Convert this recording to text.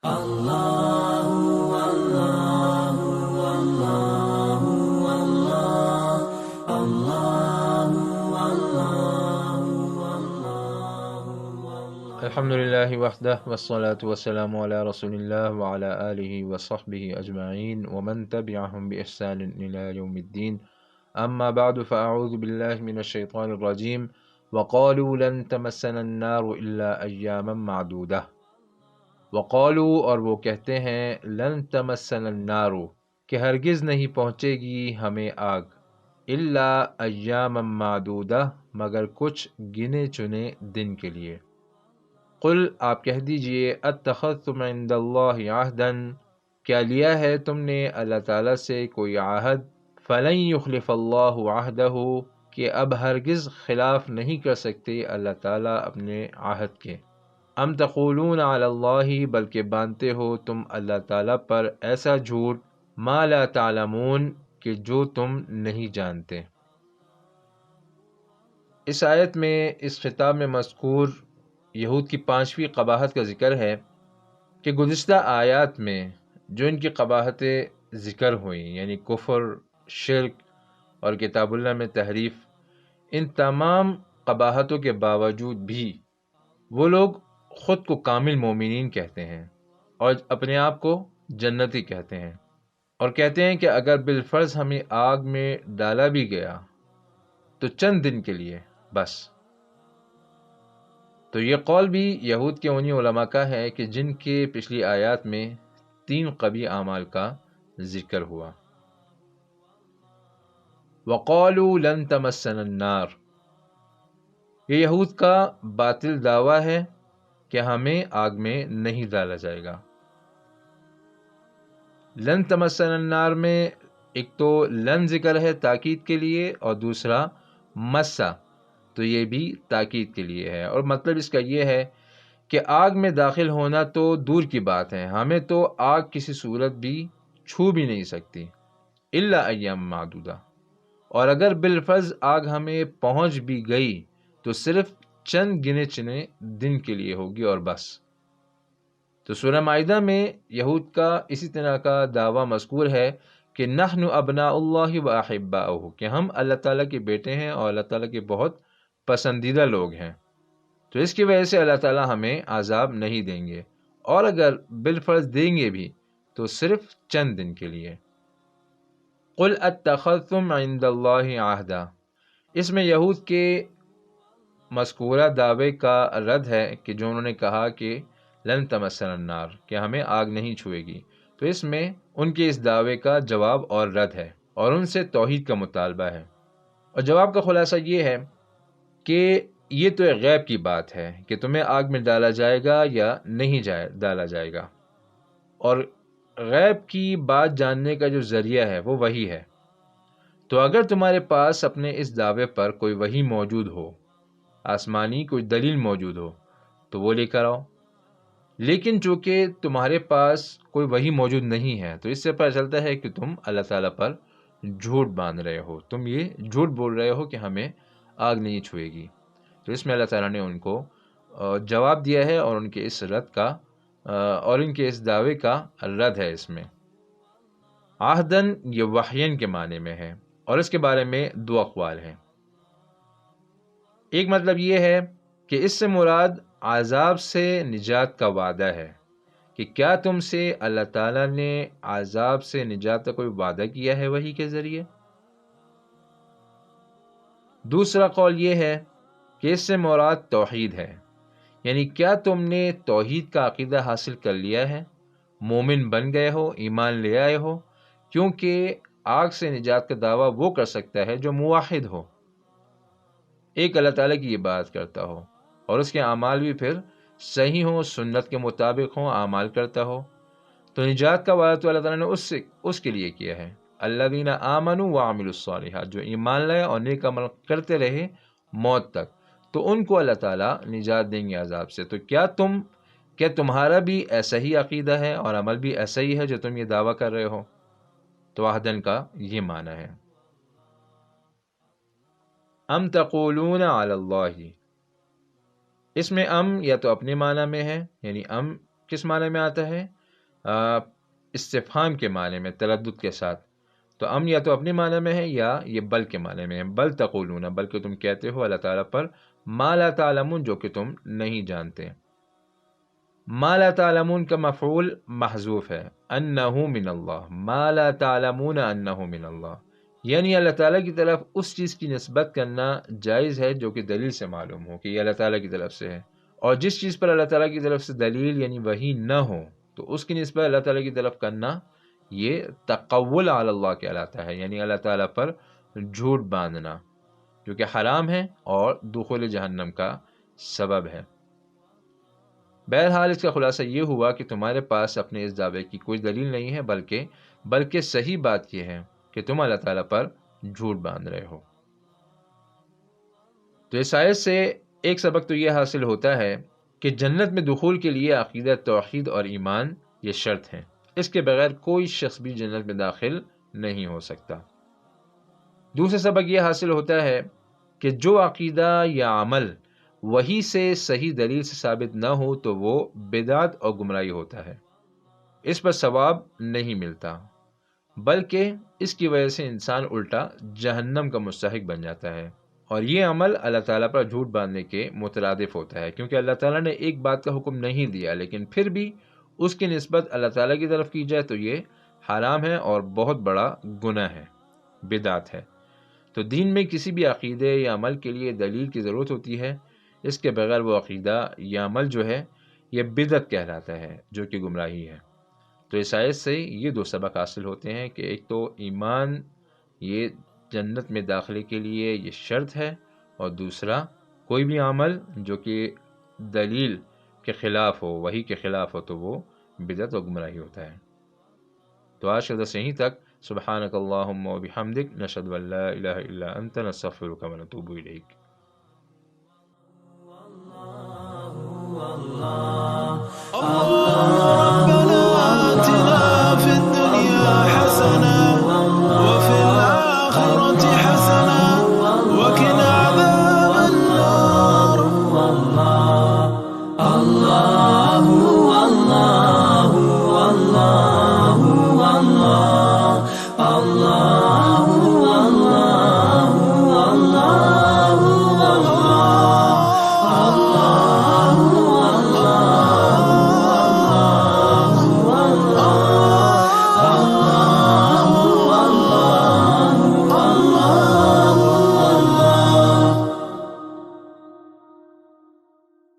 الحمدللہ وحدہ والصلاة والسلام علی رسول اللہ وعلی آلہ وصحبہ اجمعین ومن تبعہم بإحسان الی یوم الدین اما بعد فاعوذ باللہ من الشیطان الرجیم وقالوا لن تمسنا النار الا ایاما معدودہ۔ وقالوا اور وہ کہتے ہیں لن تمسنا النار کہ ہرگز نہیں پہنچے گی ہمیں آگ، الا ایاما معدودہ مگر کچھ گنے چنے دن کے لیے۔ قل آپ کہہ دیجئے اتخذتم عند اللہ عہدا کیا لیا ہے تم نے اللہ تعالیٰ سے کوئی عہد، فلن یخلف اللہ عہدہ کہ اب ہرگز خلاف نہیں کر سکتے اللہ تعالیٰ اپنے عہد کے۔ ام تقولون علی اللہ بلکہ باندھتے ہو تم اللہ تعالیٰ پر ایسا جھوٹ ما لا تعلمون کہ جو تم نہیں جانتے۔ اس آیت میں اس خطاب میں مذکور یہود کی 5ویں قباحت کا ذکر ہے کہ گزشتہ آیات میں جو ان کی قباحتیں ذکر ہوئیں، یعنی کفر، شرک اور کتاب اللہ میں تحریف، ان تمام قباحتوں کے باوجود بھی وہ لوگ خود کو کامل مومنین کہتے ہیں اور اپنے آپ کو جنتی کہتے ہیں، اور کہتے ہیں کہ اگر بالفرض ہمیں آگ میں ڈالا بھی گیا تو چند دن کے لیے بس۔ تو یہ قول بھی یہود کے انہی علماء کا ہے کہ جن کے پچھلی آیات میں 3 قبیح اعمال کا ذکر ہوا۔ وقالوا لن تمسنا النار، یہ یہود کا باطل دعویٰ ہے کہ ہمیں آگ میں نہیں ڈالا جائے گا۔ لن تمسنا النار میں ایک تو لن ذکر ہے تاکید کے لیے، اور دوسرا مسا تو یہ بھی تاکید کے لیے ہے، اور مطلب اس کا یہ ہے کہ آگ میں داخل ہونا تو دور کی بات ہے، ہمیں تو آگ کسی صورت بھی چھو بھی نہیں سکتی، الا ایام معدودہ، اور اگر بالفرض آگ ہمیں پہنچ بھی گئی تو صرف چند گنے چنے دن کے لیے ہوگی اور بس۔ تو سورہ مائدہ میں یہود کا اسی طرح کا دعویٰ مذکور ہے کہ نحن ابناء اللہ و احباؤہ، کہ ہم اللہ تعالیٰ کے بیٹے ہیں اور اللہ تعالیٰ کے بہت پسندیدہ لوگ ہیں، تو اس کی وجہ سے اللہ تعالیٰ ہمیں عذاب نہیں دیں گے، اور اگر بالفرض دیں گے بھی تو صرف چند دن کے لیے۔ قل اتخذتم عند اللہ عہدا، اس میں یہود کے مذکورہ دعوے کا رد ہے کہ جو انہوں نے کہا کہ لن تمسنا النار کہ ہمیں آگ نہیں چھوئے گی، تو اس میں ان کے اس دعوے کا جواب اور رد ہے اور ان سے توحید کا مطالبہ ہے۔ اور جواب کا خلاصہ یہ ہے کہ یہ تو ایک غیب کی بات ہے کہ تمہیں آگ میں ڈالا جائے گا یا نہیں ڈالا جائے گا، اور غیب کی بات جاننے کا جو ذریعہ ہے وہ وحی ہے، تو اگر تمہارے پاس اپنے اس دعوے پر کوئی وحی موجود ہو، آسمانی کوئی دلیل موجود ہو تو وہ لے کر آؤ، لیکن چونکہ تمہارے پاس کوئی وحی موجود نہیں ہے تو اس سے پتہ چلتا ہے کہ تم اللہ تعالیٰ پر جھوٹ باندھ رہے ہو، تم یہ جھوٹ بول رہے ہو کہ ہمیں آگ نہیں چھوئے گی۔ تو اس میں اللہ تعالیٰ نے ان کو جواب دیا ہے، اور ان کے اس رد کا اور ان کے اس دعوے کا رد ہے۔ اس میں عہدن یہ وحین کے معنی میں ہے، اور اس کے بارے میں 2 اقوال ہیں۔ ایک مطلب یہ ہے کہ اس سے مراد عذاب سے نجات کا وعدہ ہے، کہ کیا تم سے اللہ تعالیٰ نے عذاب سے نجات کا کوئی وعدہ کیا ہے وحی کے ذریعے۔ دوسرا قول یہ ہے کہ اس سے مراد توحید ہے، یعنی کیا تم نے توحید کا عقیدہ حاصل کر لیا ہے، مومن بن گئے ہو، ایمان لے آئے ہو، کیونکہ آگ سے نجات کا دعویٰ وہ کر سکتا ہے جو موحد ہو، ایک اللہ تعالیٰ کی عبادت کرتا ہو اور اس کے اعمال بھی پھر صحیح ہوں، سنت کے مطابق ہوں، اعمال کرتا ہو۔ تو نجات کا وعدہ تو اللہ تعالیٰ نے اس کے لیے کیا ہے، الذین آمنوا وعملوا الصالحات، جو ایمان لائے اور نیک عمل کرتے رہے موت تک، تو ان کو اللہ تعالیٰ نجات دیں گے عذاب سے۔ تو کیا تمہارا بھی ایسا ہی عقیدہ ہے اور عمل بھی ایسا ہی ہے جو تم یہ دعویٰ کر رہے ہو؟ تو عہدن کا یہ معنی ہے۔ ام تقولون علی اللہ، اس میں ام یا تو اپنے معنی میں ہے، یعنی ام کس معنی میں آتا ہے؟ استفہام کے معنی میں، تردد کے ساتھ. تو ام یا تو اپنے معنی میں ہے یا یہ بل کے معنی میں ہے. بل تقولون، بلکہ تم کہتے ہو اللہ تعالیٰ پر ما لا تعلمون، جو کہ تم نہیں جانتے. ما لا تعلمون کا مفعول محذوف ہے، انہ من اللہ، ما لا تعلمون انہ من اللہ، یعنی اللہ تعالیٰ کی طرف اس چیز کی نسبت کرنا جائز ہے جو کہ دلیل سے معلوم ہو کہ یہ اللہ تعالیٰ کی طرف سے ہے، اور جس چیز پر اللہ تعالیٰ کی طرف سے دلیل یعنی وحی نہ ہو تو اس کی نسبت اللہ تعالیٰ کی طرف کرنا یہ تقول علی اللہ کہلاتا ہے، یعنی اللہ تعالیٰ پر جھوٹ باندھنا، جو کہ حرام ہے اور دخول جہنم کا سبب ہے. بہرحال اس کا خلاصہ یہ ہوا کہ تمہارے پاس اپنے اس دعوے کی کوئی دلیل نہیں ہے، بلکہ صحیح بات یہ ہے کہ تم اللہ تعالیٰ پر جھوٹ باندھ رہے ہو. تو اس آیت سے ایک سبق تو یہ حاصل ہوتا ہے کہ جنت میں دخول کے لیے عقیدہ توحید اور ایمان یہ شرط ہیں، اس کے بغیر کوئی شخص بھی جنت میں داخل نہیں ہو سکتا. دوسرا سبق یہ حاصل ہوتا ہے کہ جو عقیدہ یا عمل وہی سے صحیح دلیل سے ثابت نہ ہو تو وہ بدعت اور گمراہی ہوتا ہے، اس پر ثواب نہیں ملتا، بلکہ اس کی وجہ سے انسان الٹا جہنم کا مستحق بن جاتا ہے. اور یہ عمل اللہ تعالیٰ پر جھوٹ باندھنے کے مترادف ہوتا ہے، کیونکہ اللہ تعالیٰ نے ایک بات کا حکم نہیں دیا لیکن پھر بھی اس کی نسبت اللہ تعالیٰ کی طرف کی جائے تو یہ حرام ہے اور بہت بڑا گناہ ہے، بدعت ہے. تو دین میں کسی بھی عقیدے یا عمل کے لیے دلیل کی ضرورت ہوتی ہے، اس کے بغیر وہ عقیدہ یا عمل جو ہے یہ بدعت کہلاتا ہے، جو کہ گمراہی ہے. تو اس آیت سے یہ دو سبق حاصل ہوتے ہیں کہ ایک تو ایمان یہ جنت میں داخلے کے لیے یہ شرط ہے، اور دوسرا کوئی بھی عمل جو کہ دلیل کے خلاف ہو، وحی کے خلاف ہو تو وہ بدعت و گمراہی ہوتا ہے. تو آج کا درس یہیں تک. سبحانک اللہم و بحمدک، نشہد ان لا الہ الا انت، نستغفرک و نتوب الیک. ربنا آتنا في الدنيا حسنة وفي الآخرة حسنة وقنا عذاب النار. الله